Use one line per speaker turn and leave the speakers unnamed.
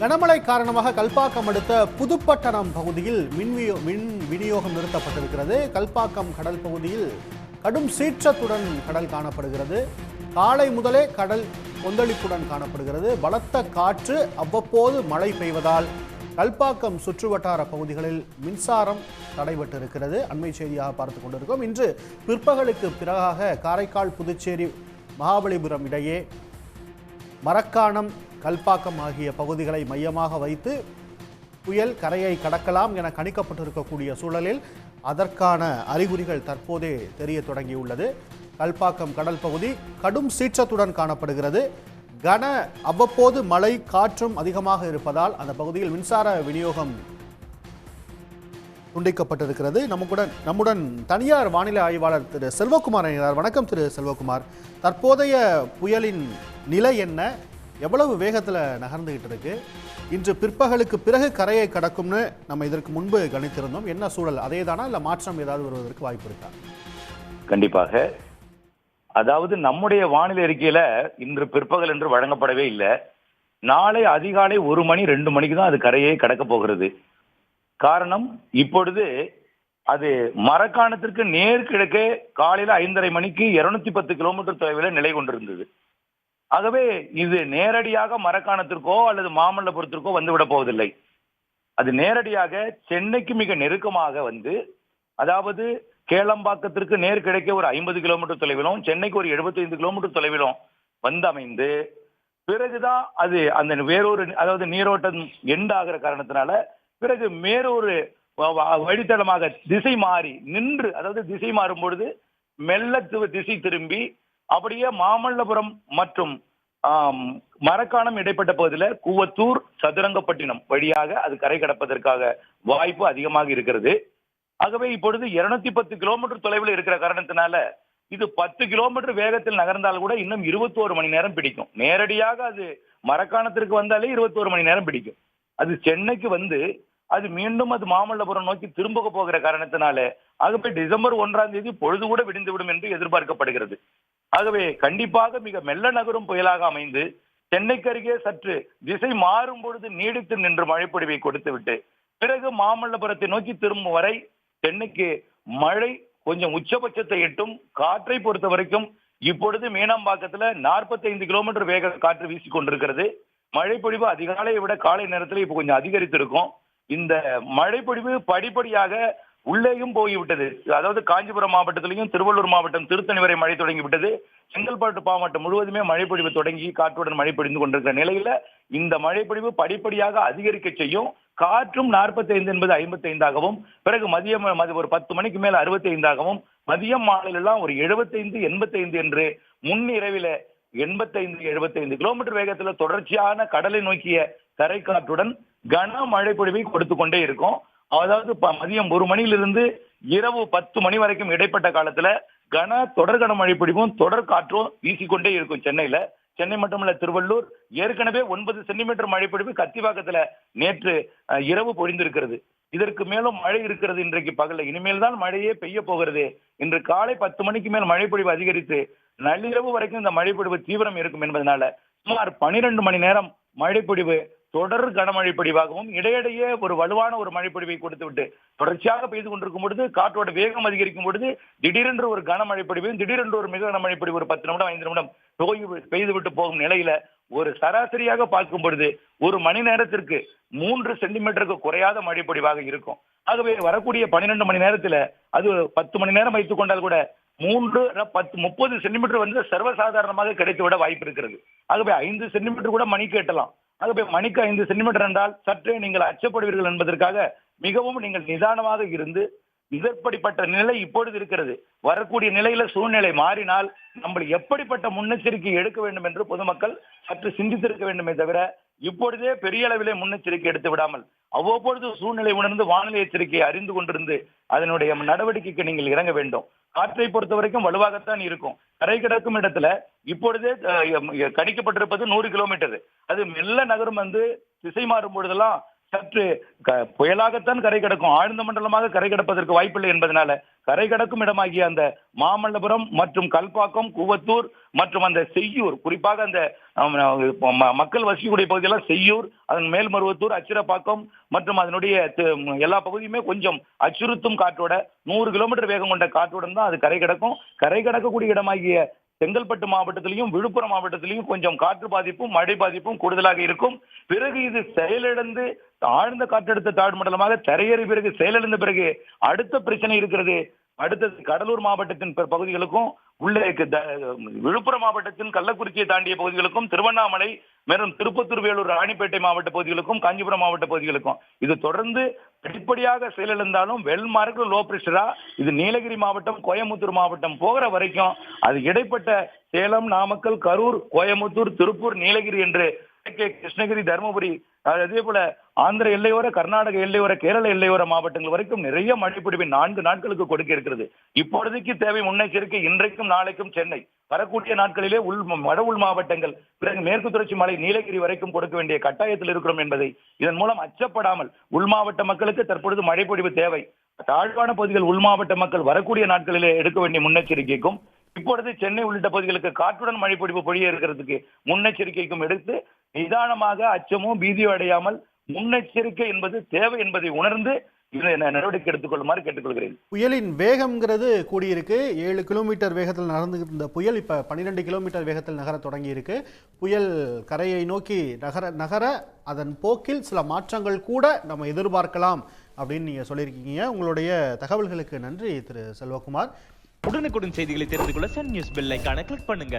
கனமழை காரணமாக கல்பாக்கம் அடுத்த புதுப்பட்டணம் பகுதியில் மின் விநியோகம் நிறுத்தப்பட்டிருக்கிறது. கல்பாக்கம் கடல் பகுதியில் கடும் சீற்றத்துடன் கடல் காணப்படுகிறது. காலை முதலே கடல் கொந்தளிப்புடன் காணப்படுகிறது. பலத்த காற்று, அவ்வப்போது மழை பெய்வதால் கல்பாக்கம் சுற்றுவட்டார பகுதிகளில் மின்சாரம் தடைபட்டிருக்கிறது. அண்மை செய்தியாக பார்த்து கொண்டிருக்கோம். இன்று பிற்பகலுக்கு பிறகாக காரைக்கால், புதுச்சேரி, மகாபலிபுரம் இடையே மரக்காணம், கல்பாக்கம் ஆகிய பகுதிகளை மையமாக வைத்து புயல் கரையை கடக்கலாம் என கணிக்கப்பட்டிருக்கக்கூடிய சூழலில் அதற்கான அறிகுறிகள் தற்போதே தெரிய தொடங்கியுள்ளது. கல்பாக்கம் கடல் பகுதி கடும் சீற்றத்துடன் காணப்படுகிறது. அவ்வப்போது மழை, காற்றும் அதிகமாக இருப்பதால் அந்த பகுதியில் மின்சார விநியோகம் துண்டிக்கப்பட்டிருக்கிறது. நம்முடன் தனியார் வானிலை ஆய்வாளர் திரு செல்வகுமார் இணைகிறார். வணக்கம் திரு செல்வகுமார். தற்போதைய புயலின் நிலை என்ன? எவ்வளவு வேகத்தில் நகர்ந்துகிட்டு இருக்கு? இன்று பிற்பகலுக்கு பிறகு கரையை கடக்கும்னு நம்ம இதற்கு முன்பு கணித்திருந்தோம். என்ன சூழல்? அதே தானா, இல்லை மாற்றம் ஏதாவது வருவதற்கு வாய்ப்பு இருக்கா?
கண்டிப்பாக. அதாவது நம்முடைய வானிலை அறிக்கையில இன்று பிற்பகல் என்று வழங்கப்படவே இல்லை. நாளை அதிகாலை 1 மணி 2 மணிக்கு தான் அது கரையை கடக்க போகிறது. காரணம், இப்பொழுது அது மரக்காணத்திற்கு நேர்கிழக்கே காலையில 5:30 மணிக்கு 210 கிலோமீட்டர் தொலைவில் நிலை கொண்டிருந்தது. ஆகவே இது நேரடியாக மரக்காணத்திற்கோ அல்லது மாமல்லபுரத்திற்கோ வந்துவிட போவதில்லை. அது நேரடியாக சென்னைக்கு மிக நெருக்கமாக வந்து, அதாவது கேளம்பாக்கத்திற்கு நேர்கிழக்கே ஒரு 50 கிலோமீட்டர் தொலைவிலும், சென்னைக்கு ஒரு 75 கிலோமீட்டர் தொலைவிலும் வந்து அமைந்து, பிறகுதான் அது அந்த வேறொரு, அதாவது நீரோட்டம் எண்ட் ஆகிற காரணத்தினால பிறகு வேறொரு வழித்தடமாக திசை மாறி நின்று, அதாவது திசை மாறும் பொழுது மெல்ல திசை திரும்பி அப்படியே மாமல்லபுரம் மற்றும் மரக்காணம் இடைப்பட்ட பகுதியில் கூவத்தூர், சதுரங்கப்பட்டினம் வழியாக அது கரை கடப்பதற்காக வாய்ப்பு அதிகமாக இருக்கிறது. ஆகவே இப்பொழுது 210 கிலோமீட்டர் தொலைவில் இருக்கிற காரணத்தினால இது 10 கிலோமீட்டர் வேகத்தில் நகர்ந்தால் கூட இன்னும் 21 மணி நேரம் பிடிக்கும். நேரடியாக அது மரக்காணத்திற்கு வந்தாலே 21 மணி நேரம் பிடிக்கும். அது சென்னைக்கு வந்து அது மீண்டும் அது மாமல்லபுரம் நோக்கி திரும்ப போகிற காரணத்தினால ஆகவே டிசம்பர் 1ஆம் தேதி பொழுது கூட விடிந்துவிடும் என்று எதிர்பார்க்கப்படுகிறது. ஆகவே கண்டிப்பாக மிக மெல்ல நகரும் புயலாக அமைந்து சென்னைக்கு அருகே சற்று திசை மாறும் பொழுது நீடித்து நின்று மழைப்பொழிவை கொடுத்துவிட்டு பிறகு மாமல்லபுரத்தை நோக்கி திரும்பும் வரை சென்னைக்கு மழை கொஞ்சம் உச்சபட்சத்தை எட்டும். காற்றை பொறுத்த வரைக்கும் இப்பொழுது மீனம்பாக்கத்துல 45 கிலோமீட்டர் வேக காற்று வீசிக் கொண்டிருக்கிறது. மழைப்பொழிவு அதிகாலையை விட காலை நேரத்தில் இப்ப கொஞ்சம் அதிகரித்திருக்கும். இந்த மழைப்பொழிவு படிப்படியாக உள்ளேயும் போய்விட்டது. அதாவது காஞ்சிபுரம் மாவட்டத்திலையும், திருவள்ளூர் மாவட்டம் திருத்தணி வரை மழை தொடங்கி விட்டது. செங்கல்பட்டு மாவட்டம் முழுவதுமே மழைப்பொழிவு தொடங்கி காற்றுடன் மழை பொழிந்து கொண்டிருக்கிற நிலையில இந்த மழைப்பொழிவு படிப்படியாக அதிகரிக்க செய்யும். காற்றும் 45 என்பது 55ஆகவும், பிறகு மதியம் ஒரு 10 மணிக்கு மேல 65ஆகவும், மதியம் மாலையிலாம் ஒரு 75, 85 என்று முன்னிரவில 85, 75 கிலோமீட்டர் வேகத்துல தொடர்ச்சியான கடலை நோக்கிய கரை காற்றுடன் கனமழை பொழிவை கொடுத்து கொண்டே இருக்கும். அதாவது மதியம் 1 மணியிலிருந்து இரவு 10 மணி வரைக்கும் இடைப்பட்ட காலத்துல தொடர் கனமழை பொழிவும் தொடர் காற்றும் வீசிக்கொண்டே இருக்கும் சென்னையில. சென்னை மட்டுமல்ல, திருவள்ளூர் ஏற்கனவே 9 சென்டிமீட்டர் மழை பொழிவு கத்திவாக்கத்துல நேற்று இரவு பொழிந்திருக்கிறது. இதற்கு மேலும் மழை இருக்கிறது. இன்றைக்கு பகல்ல இனிமேல் தான் மழையே பெய்ய போகிறது. இன்று காலை 10 மணிக்கு மேல் மழைப்பொழிவு அதிகரித்து நள்ளிரவு வரைக்கும் இந்த மழைப்பொழிவு தீவிரம் இருக்கும் என்பதனால சுமார் 12 மணி நேரம் மழைப்பொழிவு தொடர் கனமழை பொழிவாகவும் இடையிடையே ஒரு வலுவான ஒரு மழைப்பொழிவை கொடுத்துவிட்டு தொடர்ச்சியாக பெய்து கொண்டிருக்கும் பொழுது காற்றோட வேகம் அதிகரிக்கும் பொழுது திடீரென்று ஒரு கனமழை பொழிவையும், திடீரென்று ஒரு மிக கனமழை பொழிவு ஒரு 10 நிமிடம் 5 நிமிடம் பெய்துவிட்டு போகும் நிலையில ஒரு சராசரியாக பார்க்கும் பொழுது ஒரு மணி நேரத்திற்கு 3 சென்டிமீட்டருக்கு குறையாத மழைப்பொழிவாக இருக்கும். ஆகவே வரக்கூடிய 12 மணி நேரத்துல அது 10 மணி நேரம் வைத்துக் கொண்டால் கூட 3, 10, 30 சென்டிமீட்டர் வந்து சர்வசாதாரணமாக கிடைத்துவிட வாய்ப்பு இருக்கிறது. ஆகவே 5 சென்டிமீட்டர் கூட மணிக்கு எட்டலாம். ஆகவே மணிக்கு 5 சென்டிமீட்டர் என்றால் சற்றே நீங்கள் அச்சப்படுவீர்கள் என்பதற்காக மிகவும் நீங்கள் நிதானமாக இருந்து, இதற்படிப்பட்ட நிலை இப்பொழுது இருக்கிறது. வரக்கூடிய நிலையில சூழ்நிலை மாறினால் நம்ம எப்படிப்பட்ட முன்னெச்சரிக்கை எடுக்க வேண்டும் என்று பொதுமக்கள் சற்று சிந்தித்திருக்க வேண்டுமே தவிர இப்பொழுதே பெரிய அளவிலே முன்னெச்சரிக்கை எடுத்து விடாமல் அவ்வப்பொழுது சூழ்நிலை உணர்ந்து வானிலை எச்சரிக்கையை அறிந்து கொண்டிருந்து அதனுடைய நடவடிக்கைக்கு நீங்கள் இறங்க வேண்டும். காற்றை பொறுத்த வரைக்கும் வலுவாகத்தான் இருக்கும். கரை கிடக்கும் இடத்துல இப்பொழுதே கணிக்கப்பட்டிருப்பது 100 கிலோமீட்டர். அது மெல்ல நகரும் வந்து திசை மாறும் பொழுதெல்லாம் சற்று புயலாகத்தான் கரை கடக்கும், ஆழ்ந்த மண்டலமாக கரை கடப்பதற்கு வாய்ப்பில்லை என்பதனால கரை கடக்கும் இடமாகிய அந்த மாமல்லபுரம் மற்றும் கல்பாக்கம், கூவத்தூர் மற்றும் அந்த செய்யூர், குறிப்பாக அந்த மக்கள் வசிக்கக்கூடிய பகுதியெல்லாம் செய்யூர், அதன் மேல்மருவத்தூர், அச்சிரப்பாக்கம் மற்றும் அதனுடைய எல்லா பகுதியுமே கொஞ்சம் அச்சுறுத்தும் காற்றோட 100 கிலோமீட்டர் வேகம் கொண்ட காற்றுடன் தான் அது கரை கடக்கும். கரை கடக்கக்கூடிய இடமாகிய செங்கல்பட்டு மாவட்டத்திலையும் விழுப்புரம் மாவட்டத்திலையும் கொஞ்சம் காற்று பாதிப்பும் மழை பாதிப்பும் கூடுதலாக இருக்கும். பிறகு இது செயலிழந்து ஆழ்ந்த காற்றழுத்த தாழ்வு மண்டலமாக தரையேறி பிறகு செயலிழந்த பிறகு அடுத்த பிரச்சனை இருக்கிறது. அடுத்தது கடலூர் மாவட்டத்தின் பகுதிகளுக்கும் உள்ளே விழுப்புரம் மாவட்டத்தின் கள்ளக்குறிச்சியை தாண்டிய பகுதிகளுக்கும் திருவண்ணாமலை மேலும் திருப்பத்தூர், வேலூர், ராணிப்பேட்டை மாவட்ட பகுதிகளுக்கும் காஞ்சிபுரம் மாவட்ட பகுதிகளுக்கும் இது தொடர்ந்து படிப்படியாக செயலிழந்தாலும் வெல்மார்க்கு லோ பிரஷரா இது நீலகிரி மாவட்டம், கோயம்புத்தூர் மாவட்டம் போகிற வரைக்கும் அது இடைப்பட்ட சேலம், நாமக்கல், கரூர், கோயம்புத்தூர், திருப்பூர், நீலகிரி என்று கிருஷ்ணகிரி, தருமபுரி, அதே போல ஆந்திர எல்லையோர, கர்நாடக எல்லையோர, கேரள எல்லையோர மாவட்டங்கள் வரைக்கும் நிறைய மழைப்பிடிவை 4 நாட்களுக்கு கொடுக்க இருக்கிறது. இப்பொழுதைக்கு தேவை முன்னெச்சரிக்கை. இன்றைக்கும் நாளைக்கும் சென்னை, வரக்கூடிய நாட்களிலே வட உள் மாவட்டங்கள், பிறகு மேற்கு தொடர்ச்சி மலை, நீலகிரி வரைக்கும் கொடுக்க வேண்டிய கட்டாயத்தில் இருக்கிறோம் என்பதை இதன் மூலம் அச்சப்படாமல் உள் மாவட்ட மக்களுக்கு தற்பொழுது மழைப்பொழிவு தேவை. தாழ்வான பகுதிகள் உள் மாவட்ட மக்கள் வரக்கூடிய நாட்களிலே எடுக்க வேண்டிய முன்னெச்சரிக்கைக்கும் இப்பொழுது சென்னை உள்ளிட்ட பகுதிகளுக்கு காற்றுடன் மழைப்பொழிவு பொழிய இருக்கிறதுக்கு முன்னெச்சரிக்கைக்கும் எடுத்து நிதானமாக அச்சமோ பீதியோ அடையாமல் முன்னெச்சரிக்கை என்பது தேவை என்பதை உணர்ந்து நடவடிக்கை எடுத்துக்கொள்ளுமாறு கேட்டுக்கொள்கிறேன்.
புயலின் வேகம்ங்கிறது கூடியிருக்கு. 7 கிலோமீட்டர் வேகத்தில் நடந்து இருந்த புயல் இப்ப 12 கிலோமீட்டர் வேகத்தில் நகர தொடங்கி இருக்கு. புயல் கரையை நோக்கி நகர அதன் போக்கில் சில மாற்றங்கள் கூட நம்ம எதிர்பார்க்கலாம் அப்படின்னு நீங்க சொல்லியிருக்கீங்க. உங்களுடைய தகவல்களுக்கு நன்றி திரு செல்வகுமார்.
உடனுக்குடன் செய்திகளை தெரிந்து கொள்ள சன் நியூஸ் பெல் ஐகானை கிளிக் பண்ணுங்க.